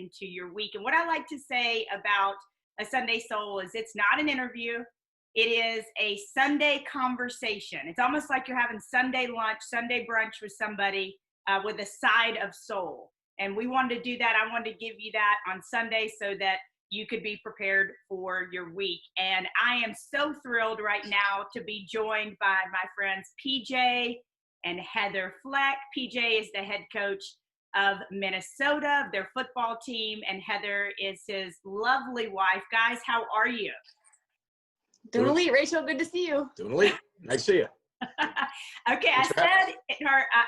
into your week. And what I like to say about a Sunday Soul is it's not an interview. It is a Sunday conversation. It's almost like you're having Sunday lunch, Sunday brunch with somebody with a side of soul. And we wanted to do that. I wanted to give you that on Sunday so that you could be prepared for your week. And I am so thrilled right now to be joined by my friends PJ and Heather Fleck. PJ is the head coach of Minnesota, of their football team, and Heather is his lovely wife. Guys, how are you? Doing elite, Rachel. Good to see you. Doing elite. Nice to see you. Okay, I said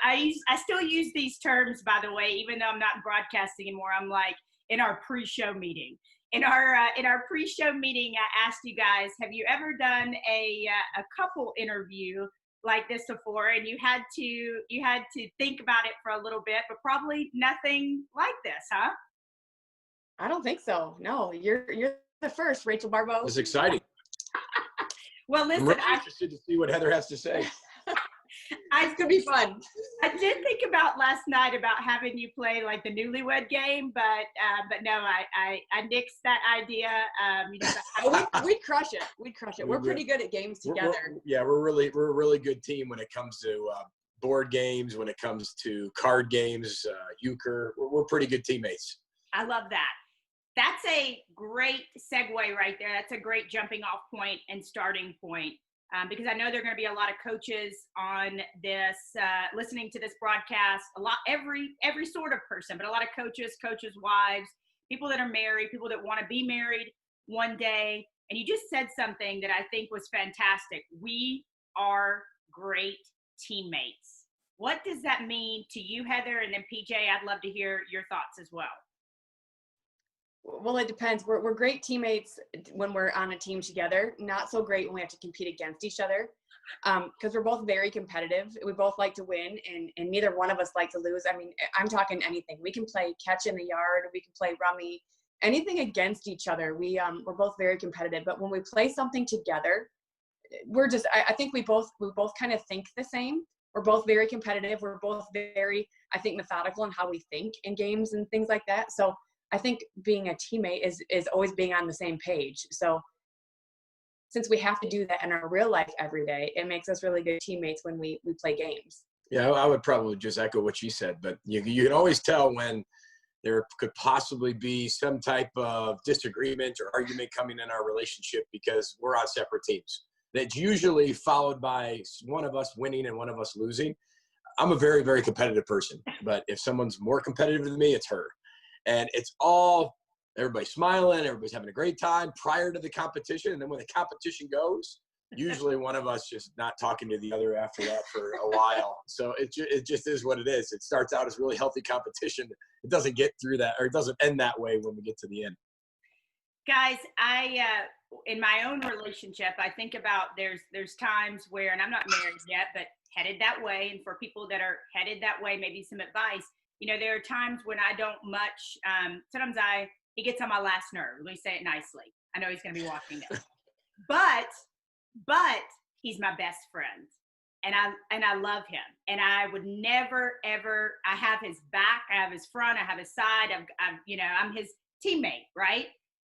I still use these terms, by the way, even though I'm not broadcasting anymore. I'm like in our pre-show meeting. In our pre-show meeting, I asked you guys, have you ever done a couple interview like this before? And you had to think about it for a little bit, but probably nothing like this, huh? I don't think so. No, you're the first, Rachel Barbeau. It's exciting. Well, listen, I'm really interested to see what Heather has to say. It's gonna be fun. I did think about last night about having you play like the newlywed game, but no, I nixed that idea. We'd crush it. We'd crush it. We're pretty good at games together. We're a really good team when it comes to board games, when it comes to card games, euchre. We're pretty good teammates. I love that. That's a great segue right there. That's a great jumping off point and starting point. Because I know there are going to be a lot of coaches on this, listening to this broadcast, every sort of person, but a lot of coaches, wives, people that are married, people that want to be married one day. And you just said something that I think was fantastic. We are great teammates. What does that mean to you, Heather? And then PJ, I'd love to hear your thoughts as well. Well, it depends. We're great teammates when we're on a team together. Not so great when we have to compete against each other, because we're both very competitive. We both like to win, and neither one of us like to lose. I mean, I'm talking anything. We can play catch in the yard. We can play rummy. Anything against each other. We're both very competitive. But when we play something together, we're just. I think we both kind of think the same. We're both very competitive. We're both very, I think, methodical in how we think in games and things like that. So I think being a teammate is always being on the same page. So since we have to do that in our real life every day, it makes us really good teammates when we play games. Yeah, I would probably just echo what she said, but you can always tell when there could possibly be some type of disagreement or argument coming in our relationship because we're on separate teams. That's usually followed by one of us winning and one of us losing. I'm a very, very competitive person, but if someone's more competitive than me, it's her. And it's all, everybody's smiling, everybody's having a great time prior to the competition. And then when the competition goes, usually one of us just not talking to the other after that for a while. So it just is what it is. It starts out as really healthy competition. It doesn't get through that, or it doesn't end that way when we get to the end. Guys, in my own relationship, I think about there's times where, and I'm not married yet, but headed that way. And for people that are headed that way, maybe some advice. You know, there are times when I don't much, sometimes he gets on my last nerve. Let me say it nicely. I know he's going to be watching this. But he's my best friend. And I love him. And I would never, ever, I have his back, I have his front, I have his side. I'm his teammate, right?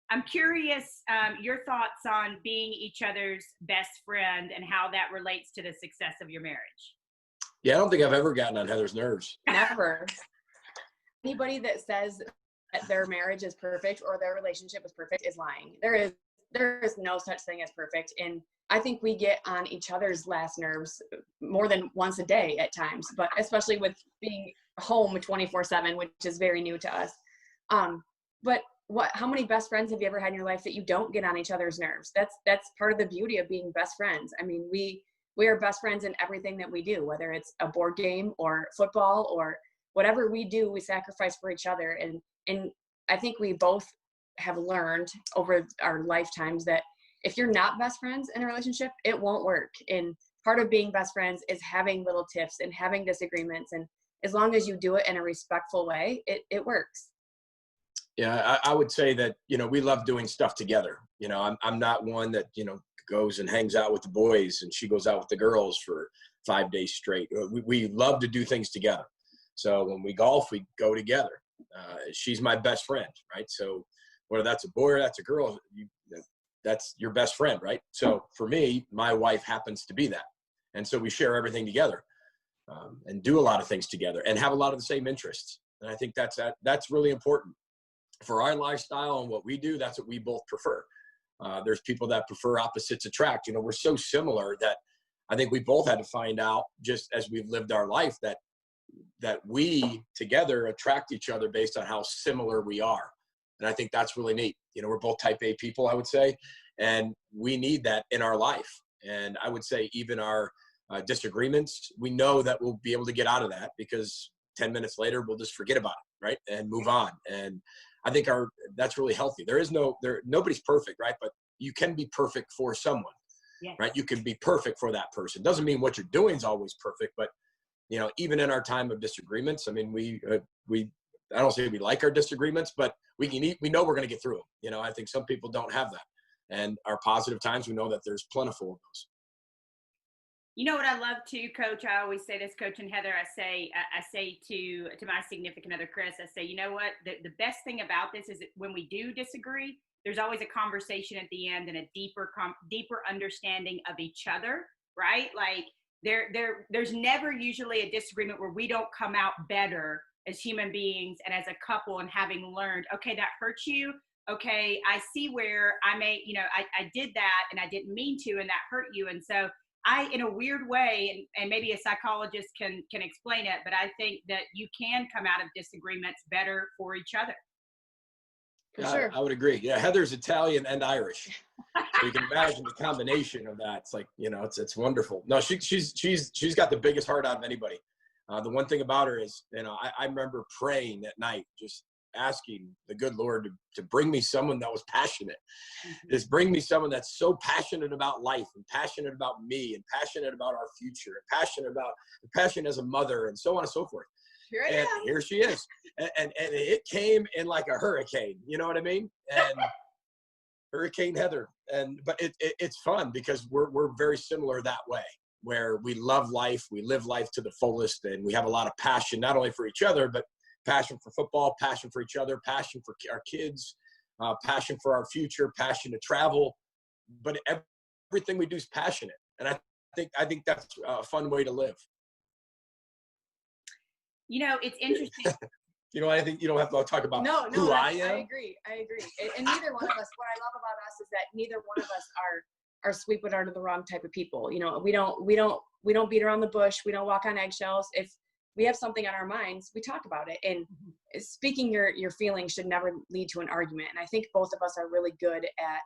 I'm curious your thoughts on being each other's best friend and how that relates to the success of your marriage. Yeah, I don't think I've ever gotten on Heather's nerves. Never. Anybody that says that their marriage is perfect or their relationship is perfect is lying. There is no such thing as perfect. And I think we get on each other's last nerves more than once a day at times, but especially with being home 24/7, which is very new to us. But how many best friends have you ever had in your life that you don't get on each other's nerves? That's part of the beauty of being best friends. I mean, we are best friends in everything that we do, whether it's a board game or football or whatever we do, we sacrifice for each other. And I think we both have learned over our lifetimes that if you're not best friends in a relationship, it won't work. And part of being best friends is having little tiffs and having disagreements. And as long as you do it in a respectful way, it works. Yeah, I would say that, we love doing stuff together. I'm not one that, goes and hangs out with the boys and she goes out with the girls for 5 days straight. We love to do things together. So when we golf, we go together. she's my best friend, right? So whether that's a boy or that's a girl, that's your best friend, right? So for me, my wife happens to be that. And so we share everything together, and do a lot of things together and have a lot of the same interests. And I think that's really important for our lifestyle and what we do. That's what we both prefer. There's people that prefer opposites attract. We're so similar that I think we both had to find out, just as we've lived our life, that we together attract each other based on how similar we are. And I think that's really neat. We're both type A people, I would say, and we need that in our life. And I would say even our disagreements, we know that we'll be able to get out of that, because 10 minutes later, we'll just forget about it, right? And move on. And I think that's really healthy. Nobody's perfect, right? But you can be perfect for someone, yes. right? You can be perfect for that person. Doesn't mean what you're doing is always perfect, but even in our time of disagreements, I mean, I don't say we like our disagreements, but we know we're going to get through them. I think some people don't have that. And our positive times, we know that there's plentiful of those. You know what I love too, Coach? I always say this, Coach and Heather. I say to my significant other, Chris, I say, you know what? The best thing about this is that when we do disagree, there's always a conversation at the end and a deeper understanding of each other, right? Like there's never usually a disagreement where we don't come out better as human beings and as a couple, and having learned, okay, that hurt you. Okay, I see where I did that and I didn't mean to, and that hurt you. And so in a weird way, and maybe a psychologist can explain it, but I think that you can come out of disagreements better for each other. For sure. I would agree. Yeah, Heather's Italian and Irish, so you can imagine the combination of that. It's like, it's wonderful. No, she's got the biggest heart out of anybody. The one thing about her is, I remember praying at night, just asking the good Lord to bring me someone that was passionate. Mm-hmm. Just bring me someone that's so passionate about life, and passionate about me, and passionate about our future, and passionate as a mother, and so on and so forth. Here she is. And it came in like a hurricane, you know what I mean? And Hurricane Heather. But it's fun because we're very similar that way, where we love life, we live life to the fullest, and we have a lot of passion, not only for each other, but passion for football, passion for each other, passion for our kids, passion for our future, passion to travel. But everything we do is passionate. And I think that's a fun way to live. It's interesting. I think you don't have to talk about who I am. I agree. And neither one of us, what I love about us is that neither one of us are sweep it under the wrong type of people. We don't beat around the bush. We don't walk on eggshells. If we have something on our minds, we talk about it. And speaking your feelings should never lead to an argument. And I think both of us are really good at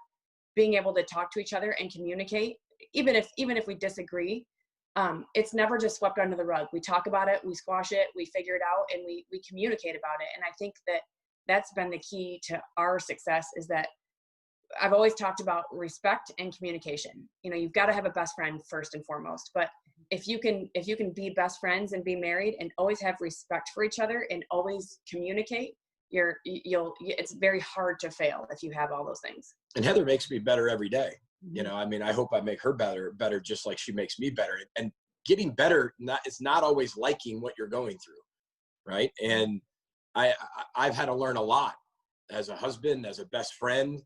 being able to talk to each other and communicate, even if we disagree. It's never just swept under the rug. We talk about it, we squash it, we figure it out, and we communicate about it. And I think that's been the key to our success, is that I've always talked about respect and communication. You've got to have a best friend first and foremost, but if you can be best friends and be married and always have respect for each other and always communicate, it's very hard to fail if you have all those things. And Heather makes me better every day. I hope I make her better, just like she makes me better. And getting better, it's not always liking what you're going through, right? And I've had to learn a lot as a husband, as a best friend,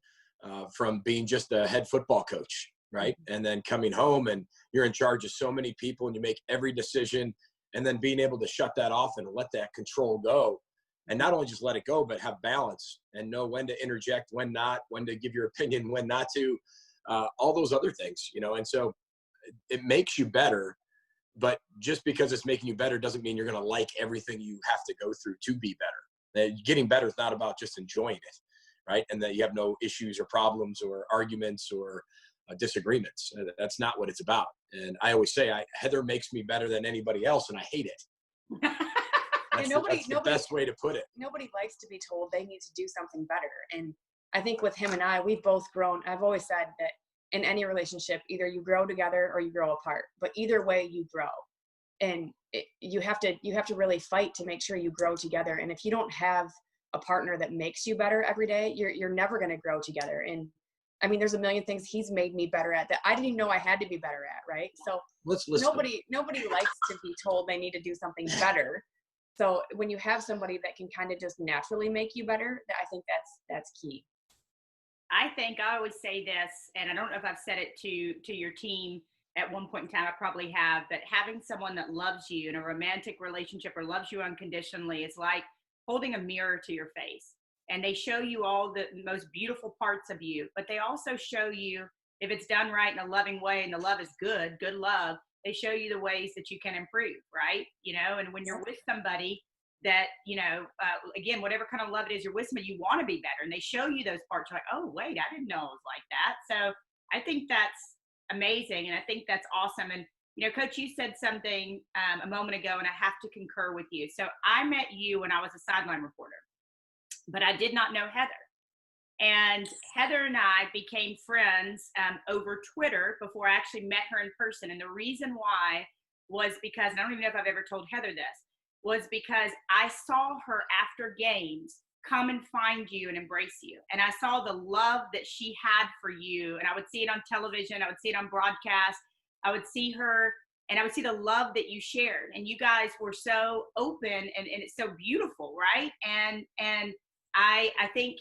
from being just a head football coach, right? And then coming home and you're in charge of so many people and you make every decision, and then being able to shut that off and let that control go. And not only just let it go, but have balance and know when to interject, when not, when to give your opinion, when not to, all those other things, and so it makes you better. But just because it's making you better doesn't mean you're going to like everything you have to go through to be better. Getting better is not about just enjoying it, right? And that you have no issues or problems or arguments or disagreements. That's not what it's about. And I always say, Heather makes me better than anybody else, and I hate it. That's the best way to put it. Nobody likes to be told they need to do something better. And I think with him and I, we've both grown. I've always said that in any relationship, either you grow together or you grow apart, but either way you grow. And you have to really fight to make sure you grow together. And if you don't have a partner that makes you better every day, you're never going to grow together. And I mean, there's a million things he's made me better at that I didn't even know I had to be better at. Right. So let's nobody likes to be told they need to do something better. So when you have somebody that can kind of just naturally make you better, I think that's key. I think I always say this, and I don't know if I've said it to your team at one point in time. I probably have, but having someone that loves you in a romantic relationship or loves you unconditionally is like holding a mirror to your face. And they show you all the most beautiful parts of you, but they also show you, if it's done right in a loving way and the love is good love, they show you the ways that you can improve, right? And when you're with somebody that, again, whatever kind of love it is you're with somebody, you want to be better. And they show you those parts. You're like, oh, wait, I didn't know it was like that. So I think that's amazing. And I think that's awesome. And, Coach, you said something a moment ago, and I have to concur with you. So I met you when I was a sideline reporter, but I did not know Heather. And Heather and I became friends over Twitter before I actually met her in person. And the reason why was because, and I don't even know if I've ever told Heather this, was because I saw her after games come and find you and embrace you. And I saw the love that she had for you. And I would see it on television. I would see it on broadcast. I would see her and I would see the love that you shared. And you guys were so open and it's so beautiful, right? And I think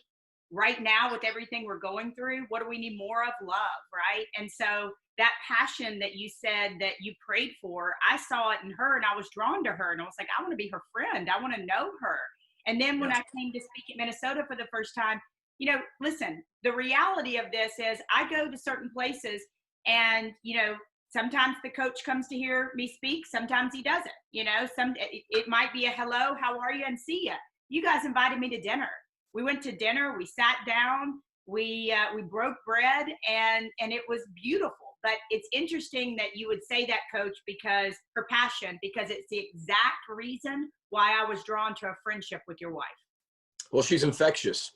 right now with everything we're going through, what do we need more of? Love, right? And so that passion that you said that you prayed for, I saw it in her and I was drawn to her and I was like, I want to be her friend. I want to know her. And then when I came to speak at Minnesota for the first time, listen, the reality of this is I go to certain places and, sometimes the coach comes to hear me speak. Sometimes he doesn't, it might be a hello, how are you? And see ya. You guys invited me to dinner. We went to dinner, we sat down, we broke bread and it was beautiful. But it's interesting that you would say that, Coach, because her passion, because it's the exact reason why I was drawn to a friendship with your wife. Well, she's infectious,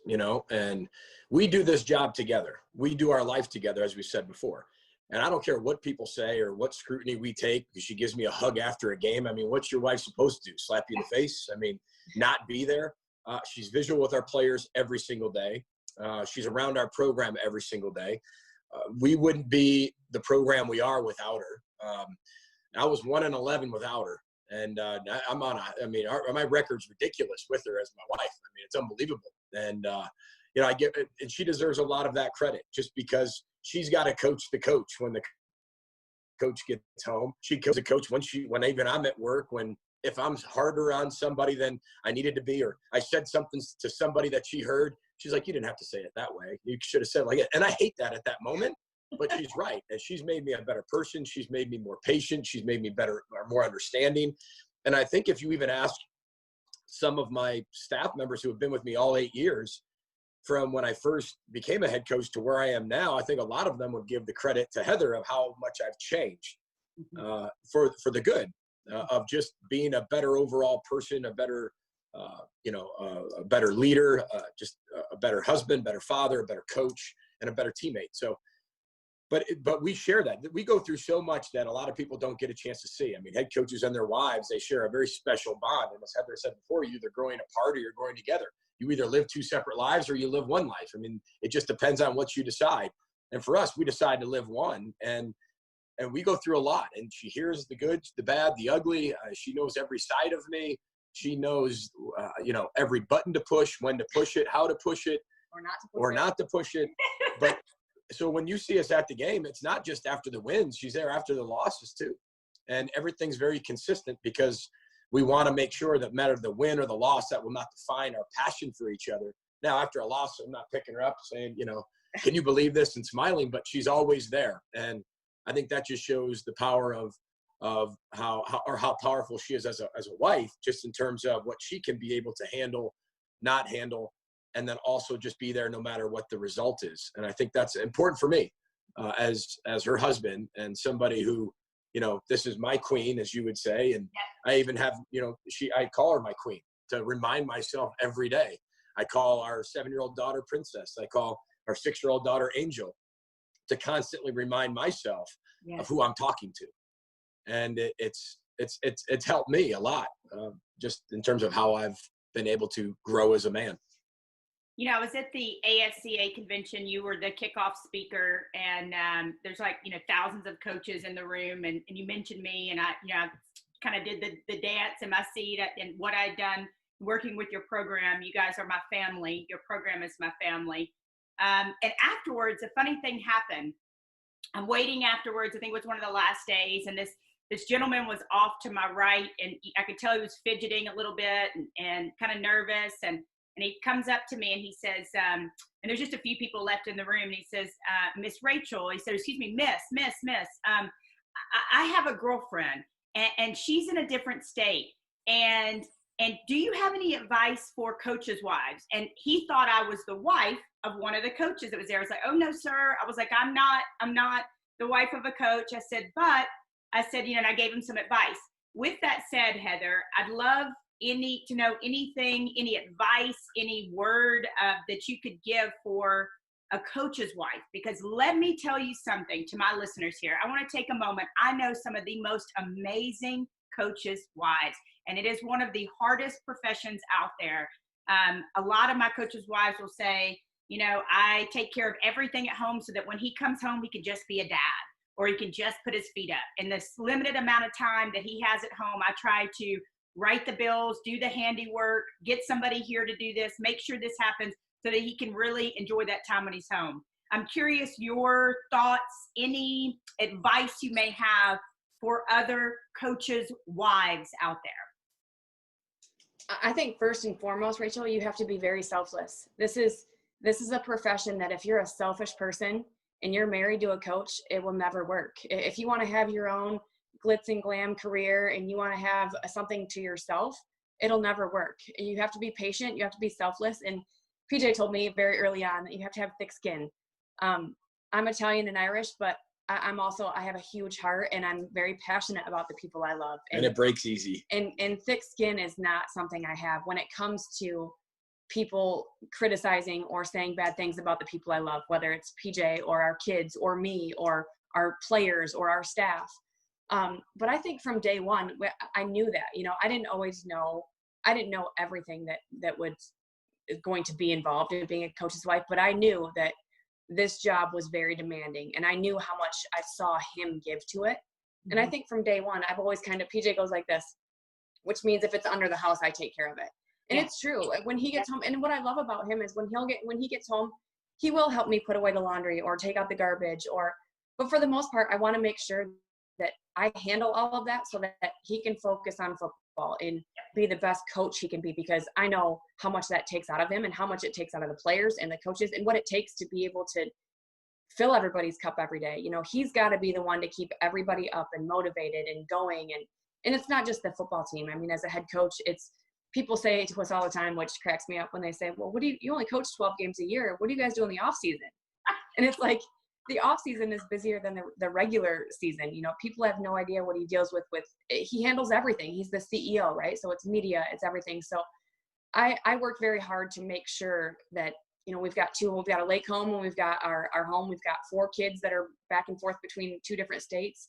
and we do this job together. We do our life together, as we said before. And I don't care what people say or what scrutiny we take because she gives me a hug after a game. I mean, what's your wife supposed to do? Slap you in the face? I mean, not be there. She's visual with our players every single day. She's around our program every single day. We wouldn't be the program we are without her. I was 1-11 without her. And my record's ridiculous with her as my wife. I mean, it's unbelievable. And, and she deserves a lot of that credit just because she's got to coach the coach when the coach gets home. She coaches the coach when even I'm at work, if I'm harder on somebody than I needed to be, or I said something to somebody that she heard, she's like, you didn't have to say it that way. You should have said it like it. And I hate that at that moment, but she's right. And she's made me a better person. She's made me more patient. She's made me better, or more understanding. And I think if you even ask some of my staff members who have been with me all 8 years, from when I first became a head coach to where I am now, I think a lot of them would give the credit to Heather of how much I've changed for the good. Of just being a better overall person, a better, a better leader, just a better husband, better father, a better coach, and a better teammate. So, but we share that. We go through so much that a lot of people don't get a chance to see. I mean, head coaches and their wives, they share a very special bond. And as Heather said before, you're either growing apart or you're growing together. You either live two separate lives or you live one life. I mean, it just depends on what you decide. And for us, we decide to live one. And we go through a lot, and she hears the good, the bad, the ugly. She knows every side of me. She knows, every button to push, when to push it, how to push it, or not to push it. But so when you see us at the game, it's not just after the wins. She's there after the losses too. And everything's very consistent because we want to make sure that no matter the win or the loss, that will not define our passion for each other. Now, after a loss, I'm not picking her up saying, can you believe this, and smiling, but she's always there. And I think that just shows the power of how powerful she is as a wife, just in terms of what she can be able to handle, not handle, and then also just be there no matter what the result is. And I think that's important for me as her husband and somebody who, this is my queen, as you would say. And I even have, I call her my queen to remind myself every day. I call our 7-year-old daughter Princess. I call our 6-year-old daughter Angel, to constantly remind myself of who I'm talking to. And it's helped me a lot, just in terms of how I've been able to grow as a man. I was at the ASCA convention. You were the kickoff speaker, and there's thousands of coaches in the room, and you mentioned me, and I kind of did the dance in my seat and what I'd done working with your program. You guys are my family. Your program is my family. And afterwards, a funny thing happened. I'm waiting afterwards. I think it was one of the last days, and this gentleman was off to my right, and I could tell he was fidgeting a little bit and kind of nervous. And he comes up to me and he says, and there's just a few people left in the room, and he says, Miss Rachel, he said, excuse me, Miss, I have a girlfriend, and she's in a different state. And do you have any advice for coaches' wives? And he thought I was the wife of one of the coaches that was there. I was like, oh no, sir. I was like, I'm not the wife of a coach. I said, and I gave him some advice. With that said, Heather, I'd love to know anything, any advice, any word that you could give for a coach's wife, because let me tell you something to my listeners here. I want to take a moment. I know some of the most amazing coaches' wives, and it is one of the hardest professions out there. A lot of my coaches' wives will say, I take care of everything at home so that when he comes home, he can just be a dad, or he can just put his feet up. In this limited amount of time that he has at home, I try to write the bills, do the handiwork, get somebody here to do this, make sure this happens so that he can really enjoy that time when he's home. I'm curious your thoughts, any advice you may have for other coaches' wives out there. I think first and foremost, Rachel, you have to be very selfless. This is a profession that if you're a selfish person and you're married to a coach, it will never work. If you want to have your own glitz and glam career and you want to have something to yourself, it'll never work. You have to be patient. You have to be selfless. And PJ told me very early on that you have to have thick skin. I'm Italian and Irish, but I have a huge heart, and I'm very passionate about the people I love. And it breaks easy. And thick skin is not something I have when it comes to people criticizing or saying bad things about the people I love, whether it's PJ or our kids or me or our players or our staff. But I think from day one, I knew that, I didn't know everything that was going to be involved in being a coach's wife, but I knew that this job was very demanding, and I knew how much I saw him give to it. Mm-hmm. And I think from day one, I've always PJ goes like this, which means if it's under the house, I take care of it. And It's true. When he gets home, and what I love about him is when he gets home, he will help me put away the laundry or take out the garbage, but for the most part, I want to make sure that I handle all of that so that he can focus on football and be the best coach he can be, because I know how much that takes out of him and how much it takes out of the players and the coaches and what it takes to be able to fill everybody's cup every day. He's got to be the one to keep everybody up and motivated and going. And it's not just the football team. I mean, as a head coach, people say to us all the time, which cracks me up when they say, well, you only coach 12 games a year. What do you guys do in the off season? And it's like, the off season is busier than the regular season. People have no idea what he deals with. He handles everything. He's the CEO, right? So it's media, it's everything. So I work very hard to make sure that, we've got a lake home and we've got our home. We've got 4 kids that are back and forth between 2 different states.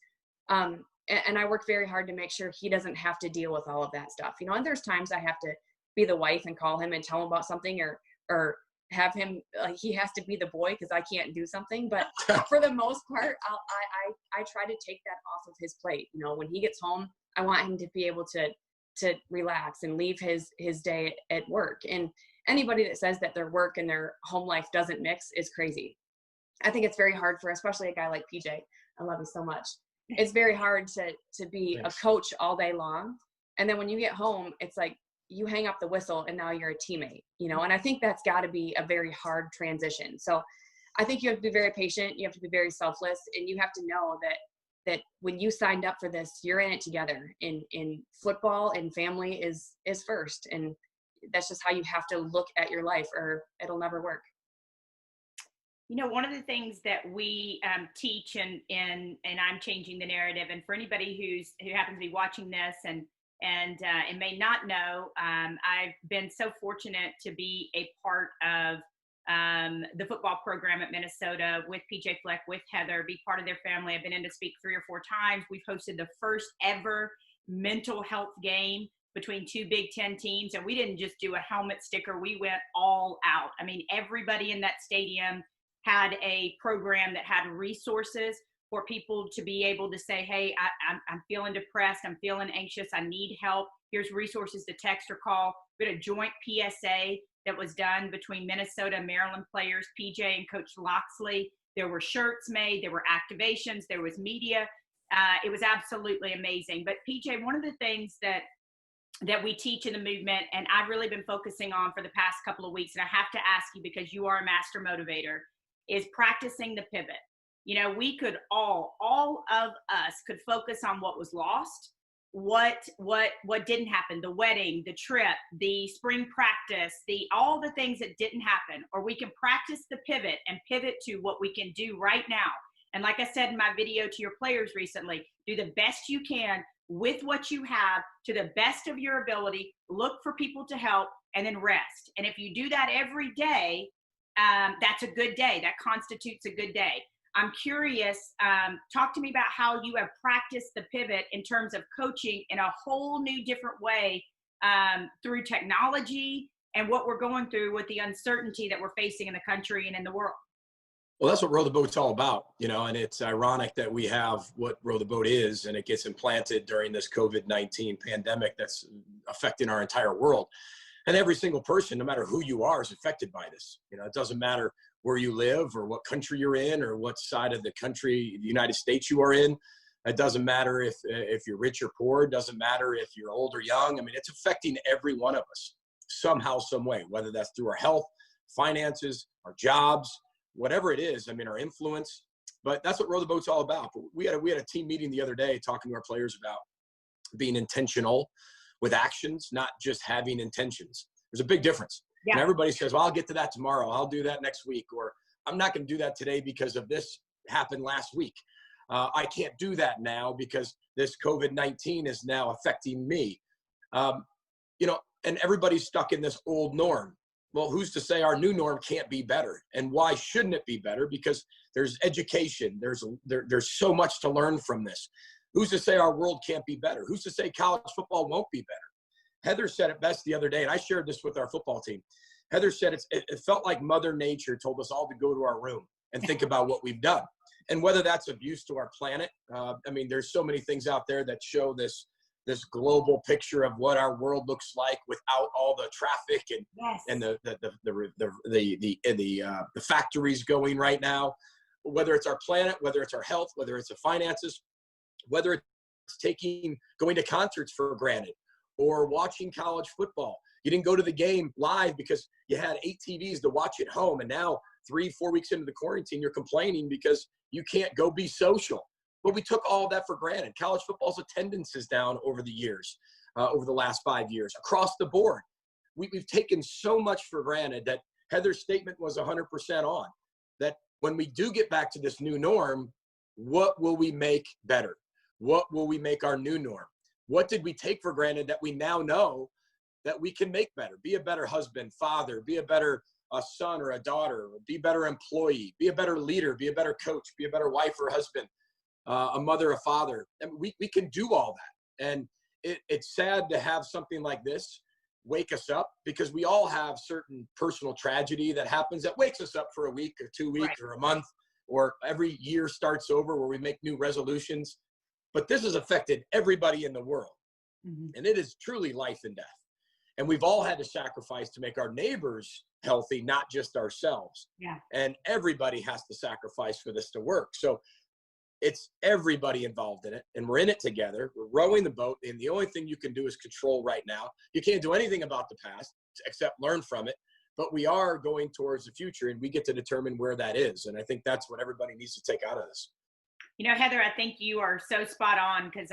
And I work very hard to make sure he doesn't have to deal with all of that stuff. And there's times I have to be the wife and call him and tell him about something or have him, he has to be the boy because I can't do something. But for the most part, I try to take that off of his plate. When he gets home, I want him to be able to relax and leave his day at work. And anybody that says that their work and their home life doesn't mix is crazy. I think it's very hard for, especially a guy like PJ. I love you so much. It's very hard to be a coach all day long. And then when you get home, it's like, you hang up the whistle and now you're a teammate, and I think that's got to be a very hard transition. So I think you have to be very patient. You have to be very selfless, and you have to know that when you signed up for this, you're in it together. In football and family is first. And that's just how you have to look at your life, or it'll never work. One of the things that we teach, and I'm changing the narrative, and for anybody who happens to be watching this and may not know, I've been so fortunate to be a part of the football program at Minnesota with PJ Fleck, with Heather, be part of their family. I've been in to speak 3 or 4 times. We've hosted the first ever mental health game between 2 Big Ten teams, and we didn't just do a helmet sticker. We went all out. I mean, everybody in that stadium had a program that had resources for people to be able to say, hey, I'm feeling depressed, I'm feeling anxious, I need help. Here's resources to text or call. We had a joint PSA that was done between Minnesota and Maryland players, PJ and Coach Loxley. There were shirts made, there were activations, there was media. It was absolutely amazing. But PJ, one of the things that we teach in the movement, and I've really been focusing on for the past couple of weeks, and I have to ask you because you are a master motivator, is practicing the pivot. You know, we could all of us could focus on what was lost, what didn't happen, the wedding, the trip, the spring practice, all the things that didn't happen, or we can practice the pivot and pivot to what we can do right now. And like I said in my video to your players recently, do the best you can with what you have to the best of your ability, look for people to help, and then rest. And if you do that every day, that's a good day. That constitutes a good day. I'm curious, talk to me about how you have practiced the pivot in terms of coaching in a whole new different way through technology and what we're going through with the uncertainty that we're facing in the country and in the world. Well, that's what Row the Boat's all about, you know, and it's ironic that we have what Row the Boat is, and it gets implanted during this COVID-19 pandemic that's affecting our entire world. And every single person, no matter who you are, is affected by this. You know, it doesn't matter where you live or what country you're in or what side of the country, the United States, you are in. It doesn't matter if you're rich or poor. It doesn't matter if you're old or young. I mean, it's affecting every one of us somehow, some way, whether that's through our health, finances, our jobs, whatever it is. I mean, our influence. But that's what Row the Boat's all about. But we had a team meeting the other day talking to our players about being intentional with actions, not just having intentions. There's a big difference. Yeah. And everybody says, well, I'll get to that tomorrow. I'll do that next week. Or I'm not going to do that today because of this happened last week. I can't do that now because this COVID-19 is now affecting me. You know, and everybody's stuck in this old norm. Well, who's to say our new norm can't be better? And why shouldn't it be better? Because there's education. There's so much to learn from this. Who's to say our world can't be better? Who's to say college football won't be better? Heather said it best the other day, and I shared this with our football team. Heather said it felt like Mother Nature told us all to go to our room and think about what we've done. And whether that's abuse to our planet, I mean, there's so many things out there that show this global picture of what our world looks like without all the traffic and yes. and the factories going right now. Whether it's our planet, whether it's our health, whether it's the finances, whether it's going to concerts for granted or watching college football. You didn't go to the game live because you had 8 TVs to watch at home. And now 3-4 weeks into the quarantine, you're complaining because you can't go be social. But we took all of that for granted. College football's attendance is down over the years, over the last 5 years, across the board. We've taken so much for granted that Heather's statement was 100% on, that when we do get back to this new norm, what will we make better? What will we make our new norm? What did we take for granted that we now know that we can make better? Be a better husband, father, be a better son or a daughter, be a better employee, be a better leader, be a better coach, be a better wife or husband, a mother, a father. And we can do all that. And it's sad to have something like this wake us up, because we all have certain personal tragedy that happens that wakes us up for a week or 2 weeks right. or a month, or every year starts over where we make new resolutions. But this has affected everybody in the world. Mm-hmm. And it is truly life and death. And we've all had to sacrifice to make our neighbors healthy, not just ourselves. Yeah. And everybody has to sacrifice for this to work. So it's everybody involved in it, and we're in it together. We're rowing the boat, and the only thing you can do is control right now. You can't do anything about the past except learn from it, but we are going towards the future, and we get to determine where that is. And I think that's what everybody needs to take out of this. You know, Heather, I think you are so spot on, because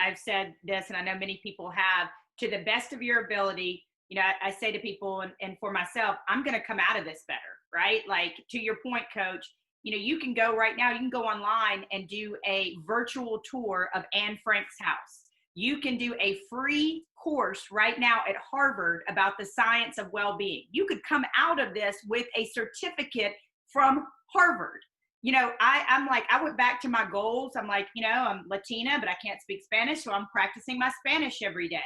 I've said this, and I know many people have, to the best of your ability. You know, I say to people, and for myself, I'm going to come out of this better, right? Like, to your point, Coach, you know, you can go right now, you can go online and do a virtual tour of Anne Frank's house. You can do a free course right now at Harvard about the science of well-being. You could come out of this with a certificate from Harvard. You know, I went back to my goals. I'm like, you know, I'm Latina, but I can't speak Spanish, so I'm practicing my Spanish every day.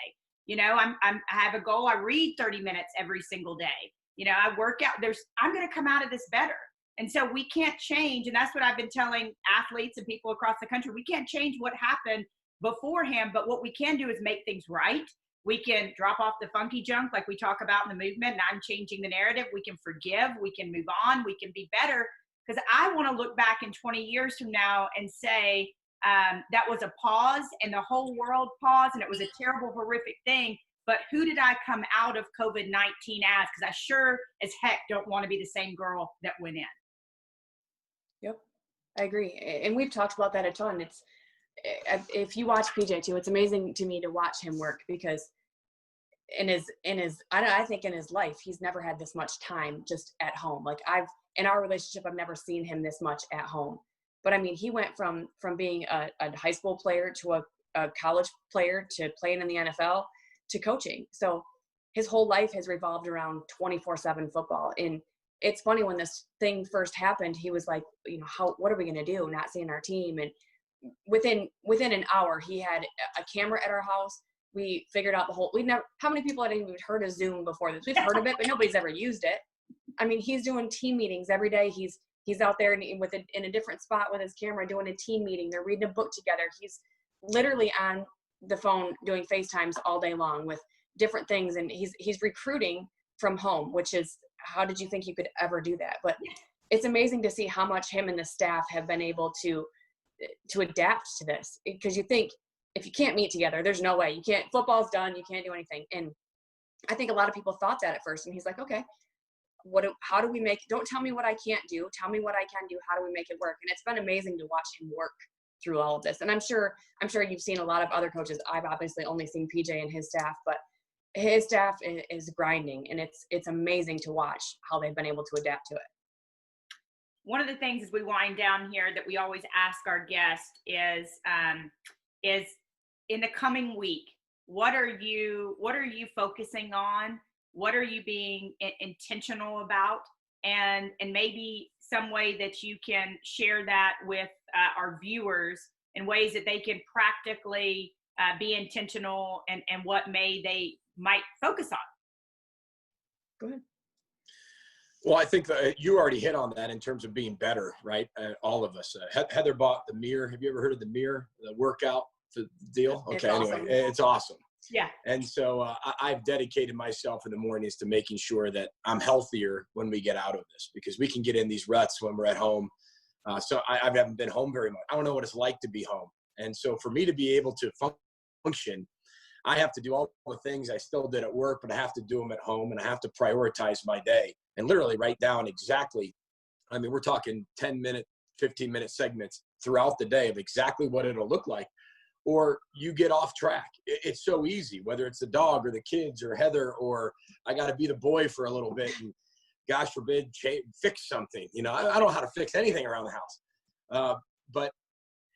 You know, I have a goal. I read 30 minutes every single day. You know, I work out. I'm going to come out of this better. And so we can't change. And that's what I've been telling athletes and people across the country. We can't change what happened beforehand, but what we can do is make things right. We can drop off the funky junk like we talk about in the movement, and I'm changing the narrative. We can forgive, we can move on, we can be better. Because I want to look back in 20 years from now and say, that was a pause and the whole world paused and it was a terrible, horrific thing. But who did I come out of COVID-19 as? Because I sure as heck don't want to be the same girl that went in. Yep, I agree. And we've talked about that a ton. It's, if you watch PJ too, it's amazing to me to watch him work, because I think in his life, he's never had this much time just at home. Like in our relationship, I've never seen him this much at home. But I mean, he went from being a high school player to a college player to playing in the NFL to coaching. So his whole life has revolved around 24/7 football. And it's funny, when this thing first happened, he was like, what are we going to do? Not seeing our team. And within an hour, he had a camera at our house. We figured out how many people had even heard of Zoom before this? We've heard of it, but nobody's ever used it. I mean, he's doing team meetings every day. He's out there in a different spot with his camera doing a team meeting. They're reading a book together. He's literally on the phone doing FaceTimes all day long with different things. And he's recruiting from home, which is, how did you think you could ever do that? But it's amazing to see how much him and the staff have been able to adapt to this. Because you think, if you can't meet together, there's no way. Football's done, you can't do anything. And I think a lot of people thought that at first. And he's like, okay, how do we don't tell me what I can't do. Tell me what I can do. How do we make it work? And it's been amazing to watch him work through all of this. And I'm sure you've seen a lot of other coaches. I've obviously only seen PJ and his staff, but his staff is grinding, and it's amazing to watch how they've been able to adapt to it. One of the things as we wind down here that we always ask our guests is in the coming week, what are you focusing on? What are you being intentional about? And maybe some way that you can share that with our viewers in ways that they can practically be intentional, and what they might focus on. Go ahead. Well, I think that you already hit on that in terms of being better, right? All of us. Heather bought the mirror. Have you ever heard of the mirror, the workout deal? Okay, anyway, it's awesome. Yeah. And so I've dedicated myself in the mornings to making sure that I'm healthier when we get out of this, because we can get in these ruts when we're at home. So I haven't been home very much. I don't know what it's like to be home. And so for me to be able to function, I have to do all the things I still did at work, but I have to do them at home, and I have to prioritize my day and literally write down exactly. I mean, we're talking 10-minute, 15-minute segments throughout the day of exactly what it'll look like, or you get off track. It's so easy, whether it's the dog or the kids or Heather, or I got to be the boy for a little bit and gosh forbid, fix something. I don't know how to fix anything around the house. But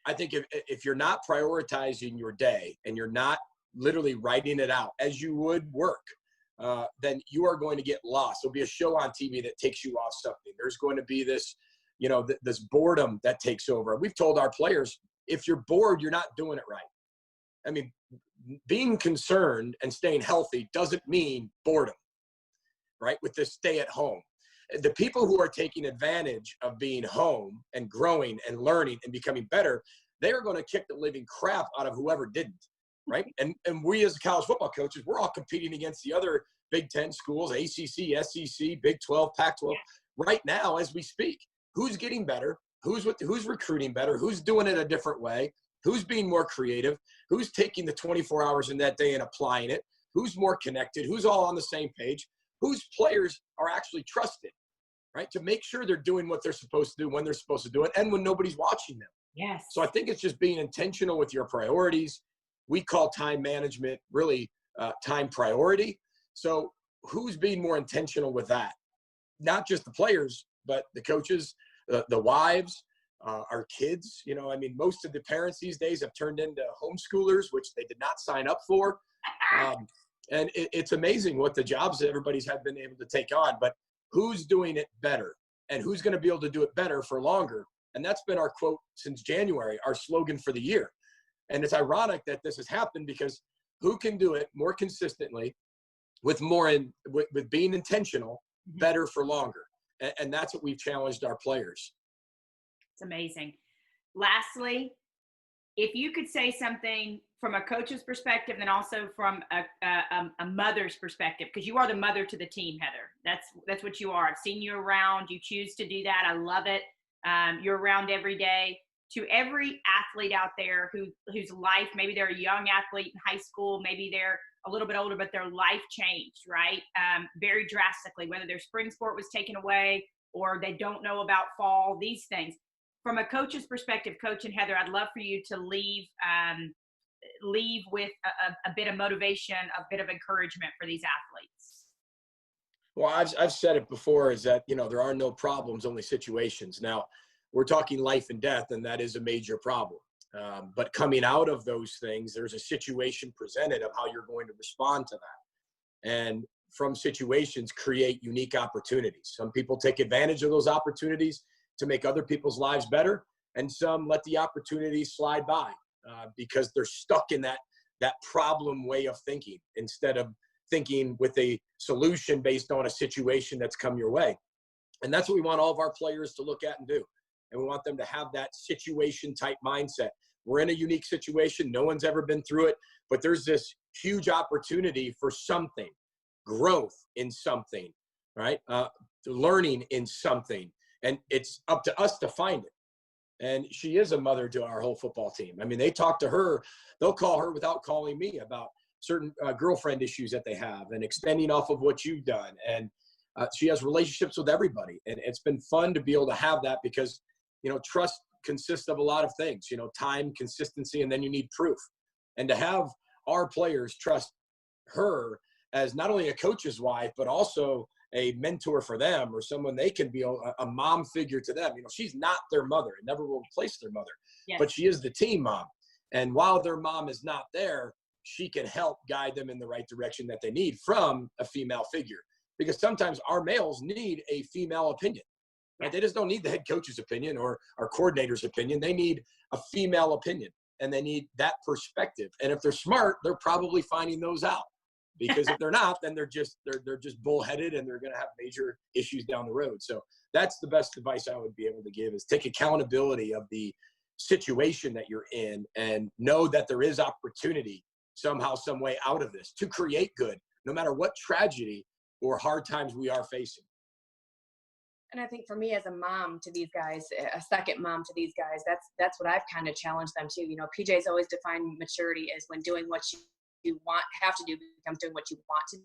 I think if you're not prioritizing your day and you're not literally writing it out as you would work, then you are going to get lost. There'll be a show on TV that takes you off something. There's going to be this, this boredom that takes over. We've told our players, if you're bored, you're not doing it right. I mean, being concerned and staying healthy doesn't mean boredom, right? With this stay at home. The people who are taking advantage of being home and growing and learning and becoming better, they are going to kick the living crap out of whoever didn't. Right. And we as college football coaches, we're all competing against the other Big Ten schools, ACC, SEC, Big 12, Pac-12 right now as we speak. Who's getting better? Who's recruiting better? Who's doing it a different way? Who's being more creative? Who's taking the 24 hours in that day and applying it? Who's more connected? Who's all on the same page? Whose players are actually trusted, right? To make sure they're doing what they're supposed to do when they're supposed to do it and when nobody's watching them. Yes. So I think it's just being intentional with your priorities. We call time management really time priority. So who's being more intentional with that? Not just the players, but the coaches, the wives, our kids. I mean, most of the parents these days have turned into homeschoolers, which they did not sign up for. And it's amazing what the jobs that everybody's have been able to take on. But who's doing it better? And who's going to be able to do it better for longer? And that's been our quote since January, our slogan for the year. And it's ironic that this has happened because who can do it more consistently with being intentional, better for longer? And that's what we've challenged our players. It's amazing. Lastly, if you could say something from a coach's perspective and also from a mother's perspective, because you are the mother to the team, Heather. That's what you are. I've seen you around. You choose to do that. I love it. You're around every day. To every athlete out there whose life, maybe they're a young athlete in high school, maybe they're a little bit older, but their life changed, right? Very drastically, whether their spring sport was taken away or they don't know about fall, these things. From a coach's perspective, Coach and Heather, I'd love for you to leave with a bit of motivation, a bit of encouragement for these athletes. Well, I've said it before, is that, there are no problems, only situations. Now, we're talking life and death, and that is a major problem. But coming out of those things, there's a situation presented of how you're going to respond to that. And from situations, create unique opportunities. Some people take advantage of those opportunities to make other people's lives better, and some let the opportunities slide by because they're stuck in that problem way of thinking instead of thinking with a solution based on a situation that's come your way. And that's what we want all of our players to look at and do. And we want them to have that situation type mindset. We're in a unique situation. No one's ever been through it, but there's this huge opportunity for something, growth in something, right? Learning in something. And it's up to us to find it. And she is a mother to our whole football team. I mean, they talk to her, they'll call her without calling me about certain girlfriend issues that they have and extending off of what you've done. And she has relationships with everybody. And it's been fun to be able to have that because, trust consists of a lot of things, time, consistency, and then you need proof. And to have our players trust her as not only a coach's wife, but also a mentor for them or someone they can be a mom figure to them. She's not their mother. It never will replace their mother, yes, but she is the team mom. And while their mom is not there, she can help guide them in the right direction that they need from a female figure. Because sometimes our males need a female opinion, right? They just don't need the head coach's opinion or our coordinator's opinion. They need a female opinion and they need that perspective. And if they're smart, they're probably finding those out. Because if they're not, then they're just bullheaded and they're going to have major issues down the road. So that's the best advice I would be able to give is take accountability of the situation that you're in and know that there is opportunity somehow, some way out of this to create good, no matter what tragedy or hard times we are facing. And I think for me as a mom to these guys, a second mom to these guys, that's what I've kind of challenged them to. PJ's always defined maturity as when doing what you have to do becomes doing what you want to do.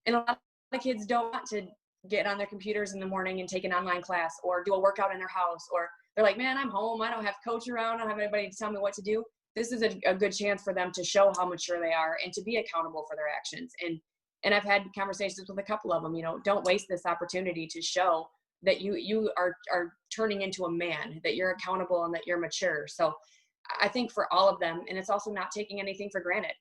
And a lot of kids don't want to get on their computers in the morning and take an online class or do a workout in their house, or they're like, man, I'm home. I don't have a coach around. I don't have anybody to tell me what to do. This is a good chance for them to show how mature they are and to be accountable for their actions. And I've had conversations with a couple of them, don't waste this opportunity to show that you are turning into a man, that you're accountable and that you're mature. So I think for all of them, and it's also not taking anything for granted.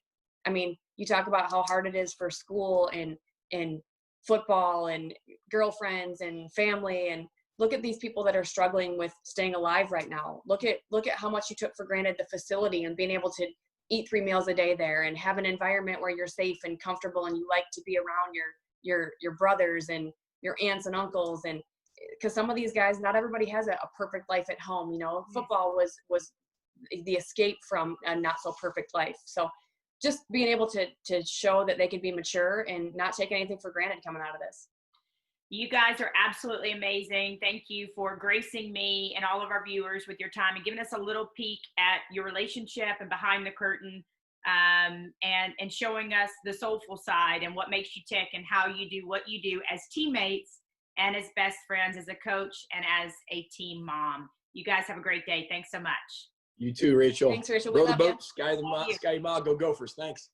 I mean, you talk about how hard it is for school and football and girlfriends and family, and look at these people that are struggling with staying alive right now. Look at how much you took for granted the facility and being able to eat 3 meals a day there and have an environment where you're safe and comfortable and you like to be around your brothers and your aunts and uncles. And because some of these guys, not everybody has a perfect life at home. Football was the escape from a not so perfect life. So just being able to show that they can be mature and not take anything for granted coming out of this. You guys are absolutely amazing. Thank you for gracing me and all of our viewers with your time and giving us a little peek at your relationship and behind the curtain, and showing us the soulful side and what makes you tick and how you do what you do as teammates and as best friends, as a coach and as a team mom. You guys have a great day. Thanks so much. You too, Rachel. Thanks, Rachel. Row the boat, sky the mom, go Gophers. Thanks.